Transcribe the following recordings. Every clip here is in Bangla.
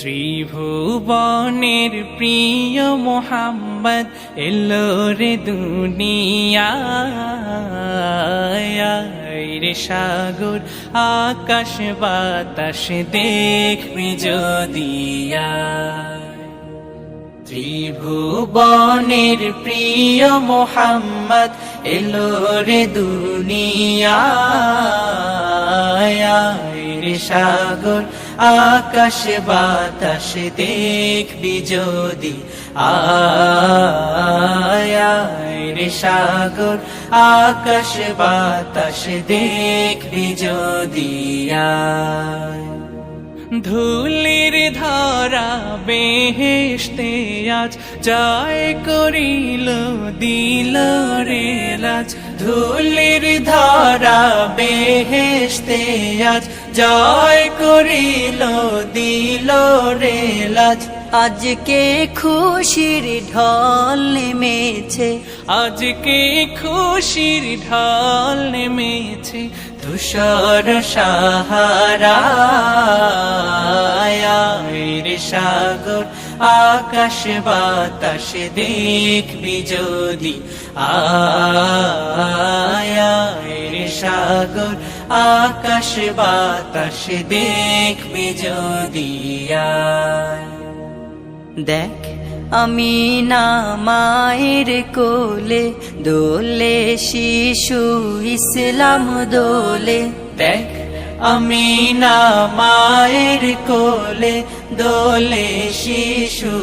ত্রিভুবনের প্রিয় মোহাম্মদ এলো রে দুনিয়ায় রে সাগর আকাশ বাতাস দেখবি যদি ত্রিভুবনের প্রিয় মোহাম্মদ এলো রে দুনিয়ায় রে সাগর আকাশ বাতাস দেখবি যদি রে সাগর আকাশ বাতাস দেখবি যদি ধুলির ধরা বেহেশতে আজ জয় করিল দিল রে লাজ ধুলির ধরা বেহেশতে আজ জয় করিল দিল রে লাজ আজকে খুশির ঢল নেমেছে আজকে খুশির ঢল নেমেছে ধূসর সাহারা রে সাগর আকাশ বাতাস দেখবি যদি রে সাগর আকাশ বাতাস দেখবি যদি দেখ আমি না মায়ের কোলে দোলে শিশু ইসলাম দোলে দেখ আমি না মায়ের কোলে দোলে শিশু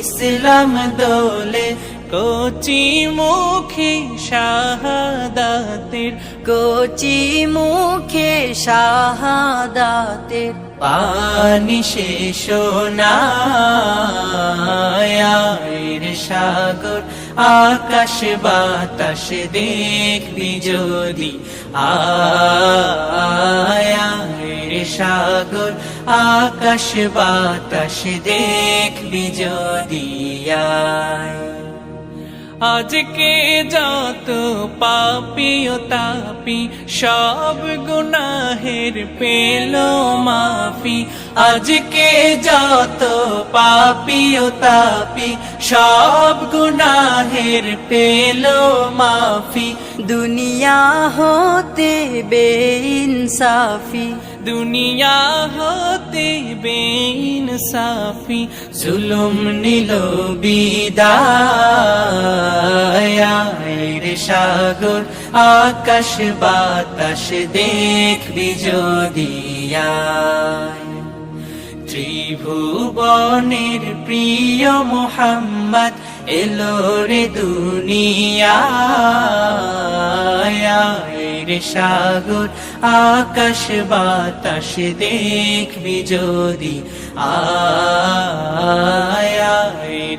ইসলাম দোলে কচি মুখে শাহাদাতের কচি মুখে শাহাদাতের পানি শেষ না রে সাগর আকাশ বাতাস দেখবি যদি রে সাগর আকাশ বাতাস দেখবি যদি আজকে যত পাপী ও তাপী সব গুনাহের পেল মাফি আজকে যত পাপী ও তাপী সব গুনাহের পেল মাফি দুনিয়া হতে বেইনসাফি দুনিয়া হতে বেইনসাফি জুলুম নিল বিদায় রে সাগর আকাশ বাতাস দেখবি যদি ত্রিভুবনের প্রিয় মোহাম্মদ এলো রে দুনিয়ায় রে সাগর আকাশ বাতাস দেখবি যদি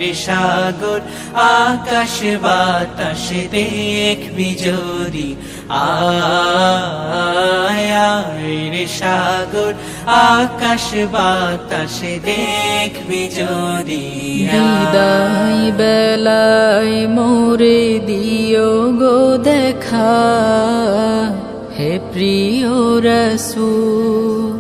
রে সাগর আকাশ বাতাস দেখবি যদি রে সাগর আকাশ বাতাস দেখবি যদি বিদায় বেলায় মোরে দিও গো দেখা হে প্রিয় রাসূল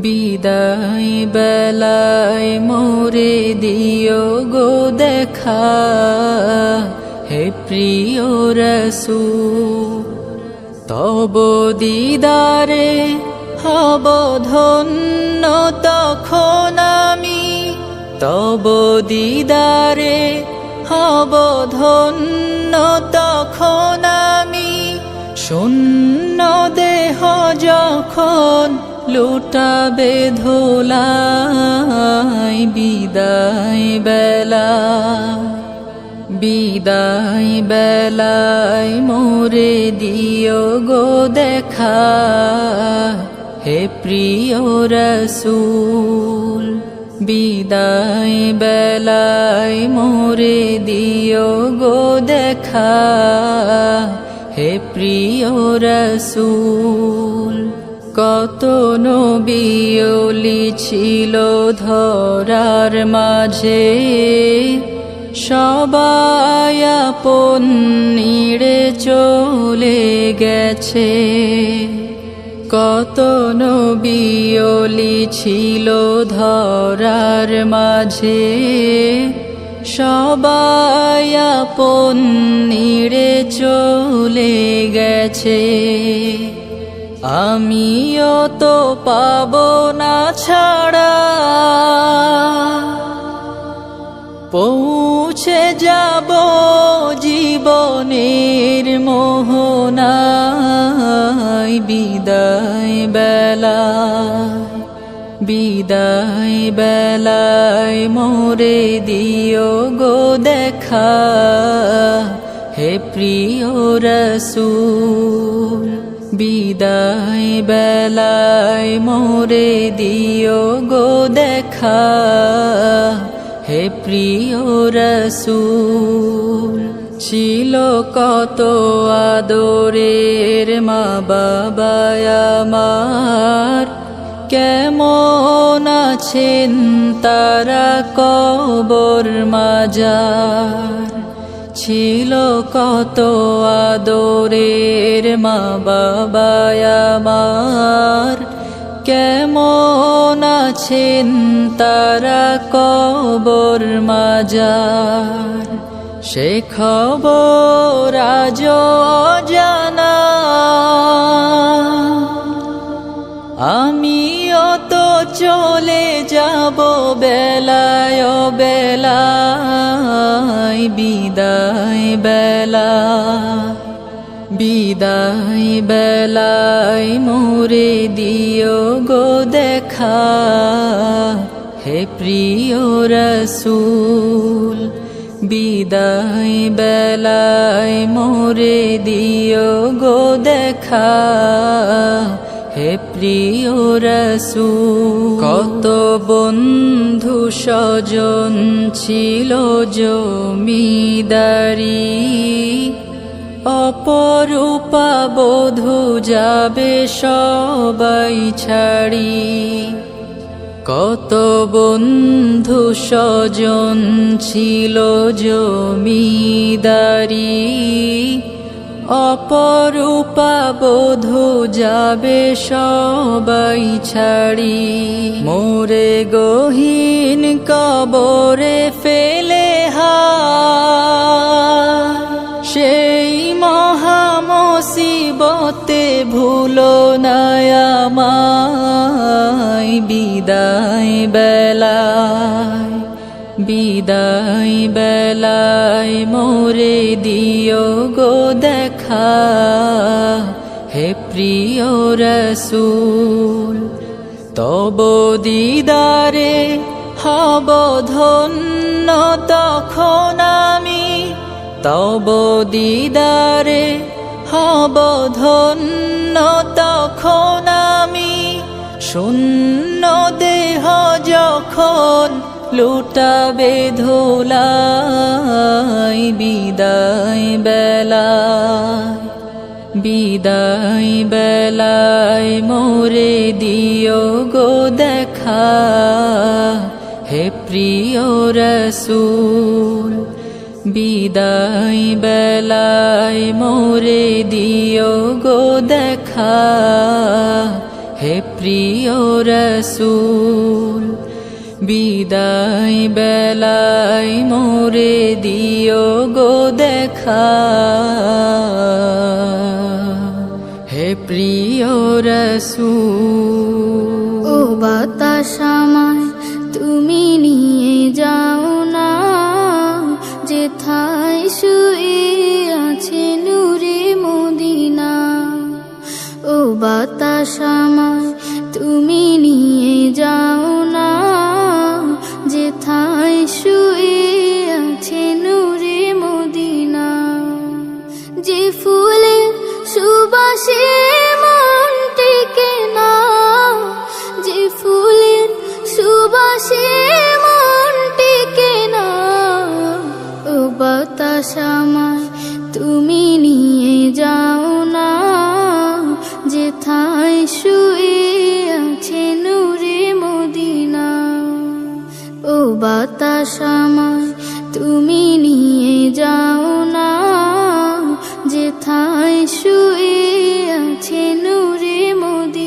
বিদায় বেলায় মোরে দিও গো দেখা হে প্রিয় রাসূল তব দিদারে হব ধন্য তখন আমি তব দিদারে হব ধন্য তখন আমি শূন্য দেহ যখন লুটাবে ধুলাই বিদায় বেলা বিদায় বেলায় মোরে দিও গো দেখা হে প্রিয় রাসূল বিদায় বেলায় মোরে দিও গো দেখা হে প্রিয় রাসূল কত নবী ওলি ছিল ধরার মাঝে সবাই আপন নিড়ে চলে গেছে কত নবী ওলি ছিল ধরার মাঝে, সবাই আপন নিড়ে চলে গেছে। আমিও তো পাবো না ছাড়া, পৌঁছে যাব জীবনের মোহনায়। বিদায় বেলায়, বিদায় বেলায় মোরে দিও গো দেখা, হে প্রিয় রসূল। বিদায় বেলায় মোরে দিও গো দেখা, হে প্রিয় রসূল। ছিল কত আদরের মা বাবা আমার, কেমন আছেন তারা কবর মাজার। ছিল কত আদরের মা বাবা আমার, কেমন আছেন তারা কবর মাজার। সে খবর আজ জানা, আমিও তো চলে যাব বেলায় বেলায়। বিদায় বেলায়, বিদায় বেলায় মোরে দিও গো দেখা, হে প্রিয় রসূল। বিদায় বেলায় মোরে দিও গো দেখা, হে প্রিয় রসূল। কত বন্ধু স্বজন ছিল জমিদারি, অপরূপা বধূ যাবে সবাই ছাড়ি। কত বন্ধু স্বজন ছিল জমিদারি, অপরূপা বধূ যাবে সবাই ছাড়ি। মোরে গহীন কবরে ফেলে সেই মহামুসিবতে ভুলো না আমায়। বিদায় বেলায়, বিদায় বেলায় মোরে দিও গো দেখা, হে প্রিয় রসূল। তব দিদারে হব ধন্য তখন আমি, তব দিদারে হব ধন্য তখন আমি। শূন্য দেহ যখন লুটাবে ধুলাই। বিদায় বেলায়, বিদায় বেলায় মোরে দিও গো দেখা, হে প্রিয় রসূল। বিদায় বেলায় মোরে দিও গো দেখা, হে প্রিয় রসূল। বিদায় বেলায় মোরে দিও গো দেখা, হে প্রিয় রসূল। ও বাতাস আমায় তুমি নিয়ে যাও না, যেথায় শুয়ে আছে নূরে মদিনা। ও বাতাস আমায় তুমি নিয়ে যাও না, যেথায় শুয়ে আছে নূরে মদিনা। যে ফুলের সুবাসে মন টেকে না, যে ফুলের সুবাসে মন টেকে না। ও বাতাস আমায় তুমি নিয়ে যাও না, যেথায় শুয়ে আছে নূরে মদিনা। ও বাতাস আমায় তুমি নিয়ে যাও না, যেথায় শুয়ে আছে নূরে মদিনা।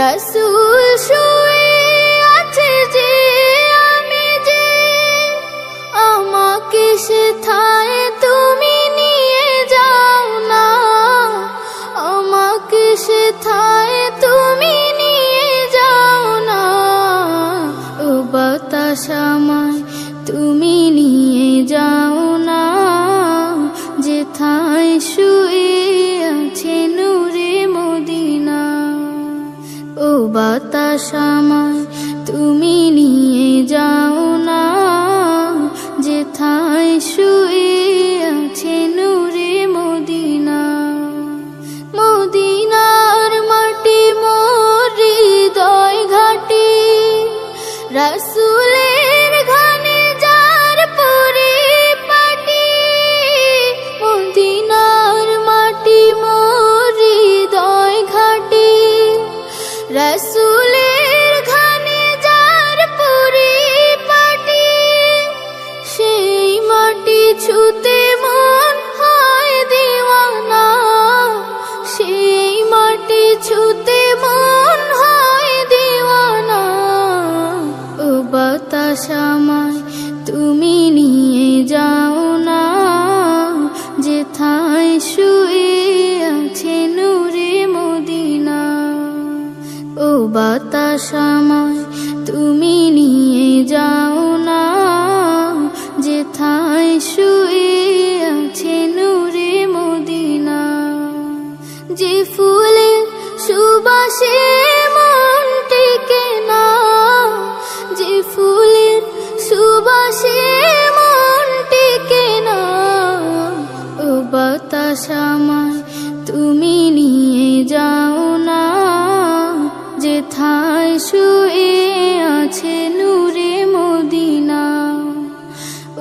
রাসূল শুয়ে আছে যে আমি যে আমাকে সেথায় তুমি নিয়ে যাও না, আমাকে সেথায় তুমি নিয়ে যাও না। ও বাতাস আমায় তুমি নিয়ে যাও না, যেথায় শুয়ে আছে নূরে মদিনা। ও বাতাস আমায় তুমি নিয়ে যাও না, যেথায় শুয়ে আছে নূরে মদিনা। মদিনার মাটি মোর হৃদয় ঘাটি, রাসূলের ঘানে যার পরিপাটি। মদিনার মাটি মোর হৃদয় ঘাটি, রাসূলের ঘানে যার পরিপাটি। সেই মাটি ছুতে মন হয় দিওয়ানা, সেই মাটি ছুতে মন হয় দিওয়ানা। ও বাতাস আমায় তুমি নিয়ে যাও না, যেথায় শুয়ে আছে নূরে মদিনা। ও বাতাস আমায় তুমি নিয়ে যাও না, যেথায় শুয়ে আছে নূরে মদিনা। যে ফুলের সুবাসে মন টেকে না, যে ফুলের সুবাসে মন টেকে না। ও বাতাস আমায় তুমি নিয়ে যাও না, যেথায় শুয়ে আছে নূরে মদিনা।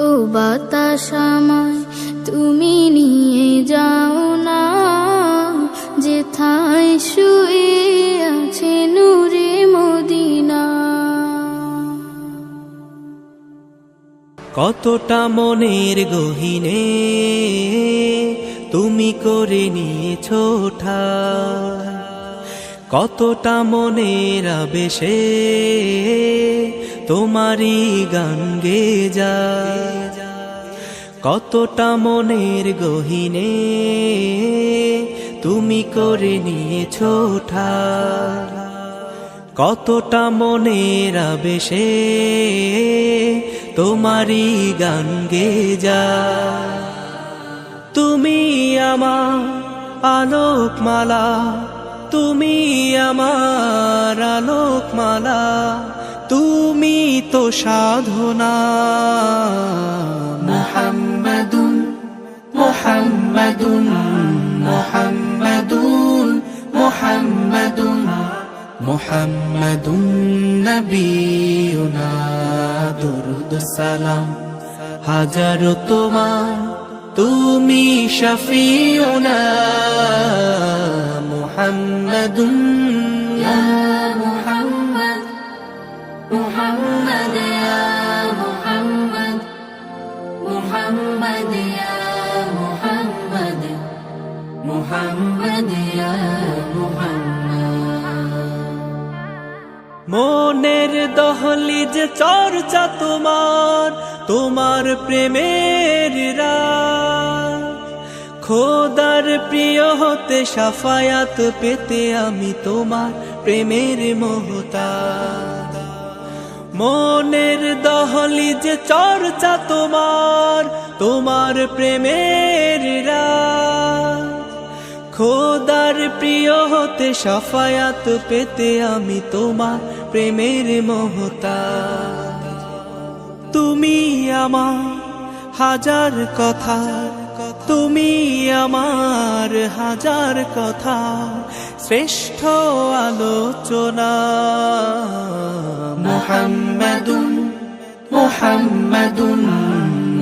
ও বাতাস আমায় তুমি নিয়ে যাও না, যেথায় শুয়ে আছে নূরে মদিনা। কতটা মনের গহীনে তুমি করে নিয়েছো ঠাই, কতটা মনের আবেশে তোমারই গান গেয়ে যায়। কতটা মনের গহীনে তুমি করে নিয়েছো ঠাই, কতটা মনের আবেশে তোমারই গান গেয়ে যায়। তুমি আমার আলোকমালা, তুমি আমার আলোকমালা, তুমি তো সাধনা। মুহাম্মাদুন মুহাম্মাদুন মুহাম্মাদুন মুহাম্মাদুন মুহাম্মাদুন নবিয়ুনা দুরুদ সালাম হাজারো তোমার, তুমি শফিউনা। মুহাম্মাদুন ইয়া মুহাম্মদ, মুহাম্মদ ইয়া মুহাম্মদ, মুহাম্মদ ইয়া মুহাম্মদ, মুহাম্মদ ইয়া মুহাম্মদ। মনের দহলিজ চর্চা তোমার, তোমার প্রেমের রাজ। খোদার প্রিয় হতে শাফায়াত পেতে আমি তোমার প্রেমের মোহতাজ। মনের দহলিজ চর্চা তোমার, তোমার প্রেমের রাজ। খোদার প্রিয় হতে শাফায়াত পেতে আমি তোমার প্রেমের মোহতাজ। তুমি আমার হাজার কথা, তুমি আমার হাজার কথা, শ্রেষ্ঠ আলোচনা। মুহাম্মাদুন মুহাম্মাদুন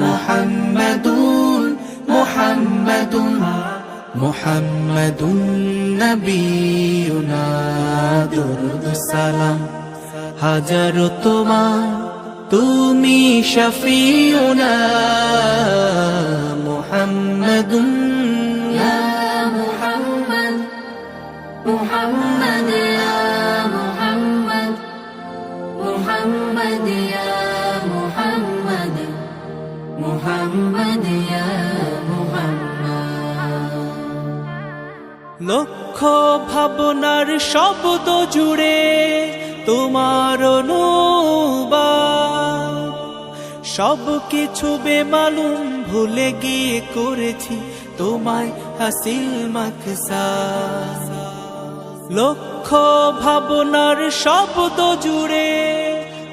মুহাম্মাদুন মুহাম্মাদুন মুহাম্মাদুন নবিয়ুনা দুরুদ সালাম হাজারো তোমার, তুমি শফিউনা। মুহাম্মাদুন ইয়া মুহাম্মদ, মুহাম্মদ ইয়া লক্ষ ভাবনার শব্দ জুড়ে তোমার অনুবাদ, সব কিছু বেমালুম ভুলে গিয়ে করেছি তোমায় হাসিল মাকসাদ। লক্ষ ভাবনার শব্দ জুড়ে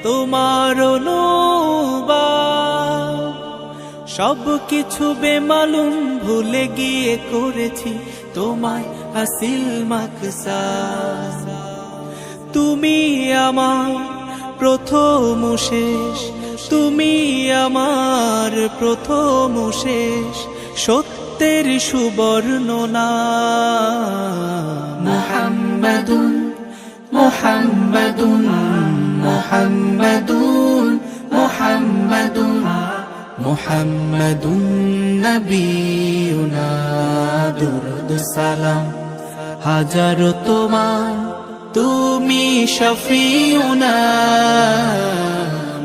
তোমার অনুবাদ, সব কিছু বেমালুম ভুলে গিয়ে করেছি তোমায় হাসিল মাকসাদ। তুমি আমার প্রথম শেষ, তুমি আমার প্রথম শেষ, সত্যের সুবর্ণনা। মুহাম্মাদুন মুহাম্মাদুন মুহাম্মাদুন মুহাম্মাদুন মুহাম্মাদুন নবিয়ুনা দুরুদ সালাম হাজারো তোমার, তুমি শফিউনা।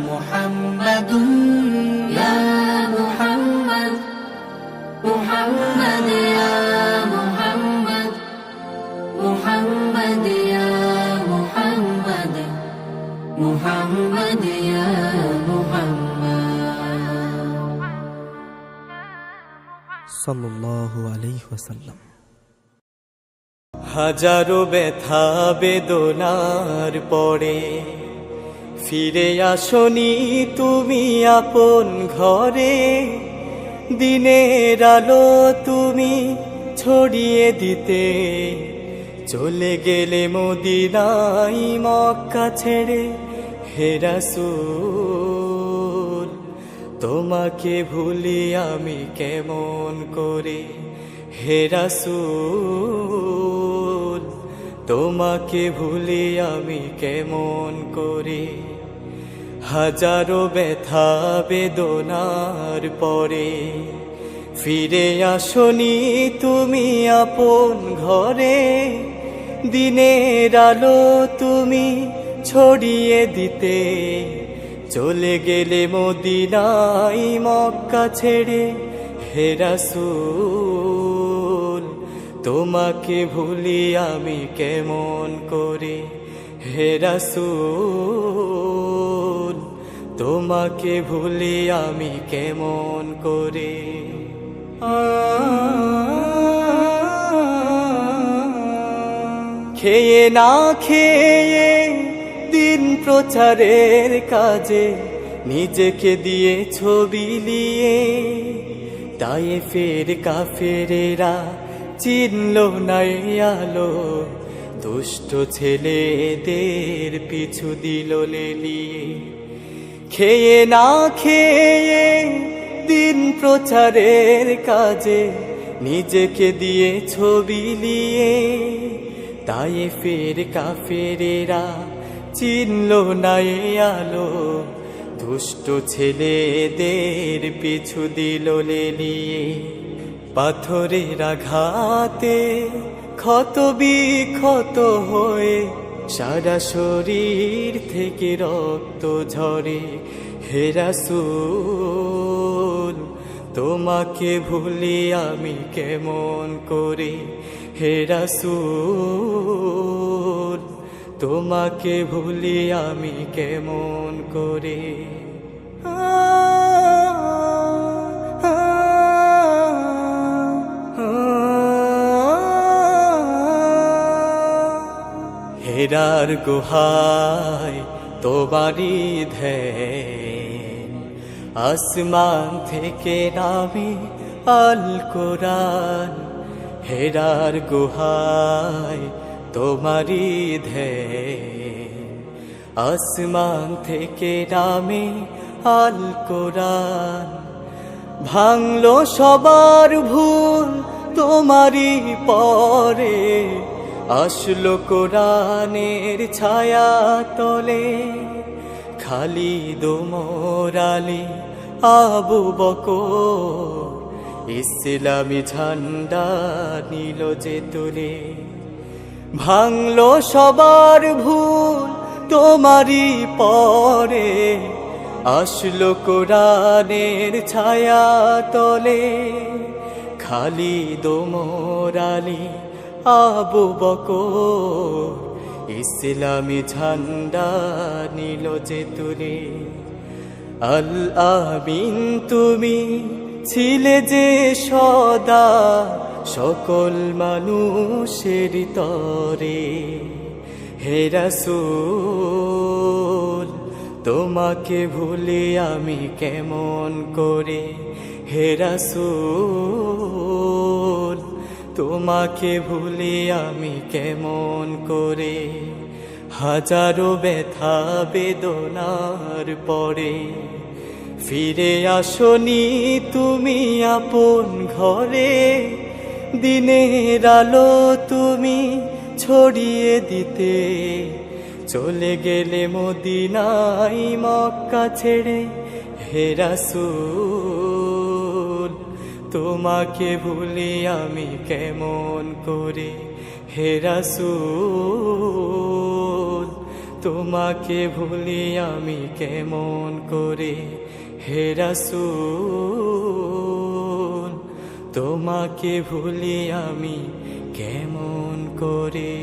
মুহাম্মাদুন ইয়া মুহাম্মদ মুহাম্মদ ইয়া মুহাম্মদ মুহাম্মদ ইয়া মুহাম্মদ মুহাম্মদ ইয়া মুহাম্মদ সাল্লাল্লাহু আলাইহি ওয়াসাল্লাম। হাজারো ব্যথা বেদনার পরে ফিরে আসনি তুমি আপন ঘরে, দিনের আলো তুমি ছড়িয়ে দিতে চলে গেলে মদিনায় মক্কা ছেড়ে। হে রাসূল তোমাকে ভুলি আমি কেমন করে, হে রাসূল তোমাকে ভুলি আমি কেমন করে। হাজারো ব্যথা বেদনার পরে ফিরে আসনি তুমি আপন ঘরে, দিনের আলো তুমি ছড়িয়ে দিতে চলে গেলে মদিনায় মক্কা ছেড়ে। হে রাসূল তোমাকে ভুলি আমি কেমন করে, হে রাসূল তোমাকে ভুলি আমি কেমন করে। খেয়ে না খেয়ে দিন প্রচারের কাজে নিজেকে দিয়ে ছবি লিয়ে, তায়েফের কাফেরেরা চিনল না আলো, দুষ্ট ছেলেদের পিছু দিল লেলিয়ে। খেয়ে না খেয়ে দিন প্রচারের কাজে নিজেকে দিয়ে ছবি লিয়ে, তায়েফের কাফেরেরা চিনল না আলো, দুষ্ট ছেলেদের পিছু দিল লেলিয়ে। পাথরের আঘাতে ক্ষত বিক্ষত হয়ে সারা শরীর থেকে রক্ত ঝরে। হে রাসূল তোমাকে ভুলি আমি কেমন করে, হে রাসূল তোমাকে ভুলি আমি কেমন করে। হেরার গুহায় তোমারি ধ্যান, আসমান থেকে নামে আল কোরআন। হেরার গুহায় তোমারি ধ্যান, আসমান থেকে নামে আল কোরআন। ভাঙলো সবার ভুল তোমারি পরে, আসলো কোরআনের ছায়া তলে। খালিদ ওমর আলী আবু বকর ইসলামী ঝান্ডা নিল যে তুলে। ভাঙলো সবার ভুল তোমারি পরে, আসলো কোরআনের ছায়া তলে। খালিদ ওমর আলী আবু বকর ইসলামী ঝান্ডা নিল যে তুলে। আল আমিন তুমি ছিলে যে সদা সকল মানুষের তরে। হে রাসূল তোমাকে ভুলে আমি কেমন করে, হে রাসূল তোমাকে ভুলে আমি কেমন করে। হাজারো ব্যথা বেদনার পরে ফিরে আসনি তুমি আপন ঘরে। দিনের আলো তুমি ছড়িয়ে দিতে চলে গেলে মদিনায় মক্কা ছেড়ে। হে রাসূল তোমাকে ভুলি আমি কেমন করে, হে রাসূল তোমাকে ভুলি আমি কেমন করে, হে রাসূল তোমাকে ভুলি আমি কেমন করে।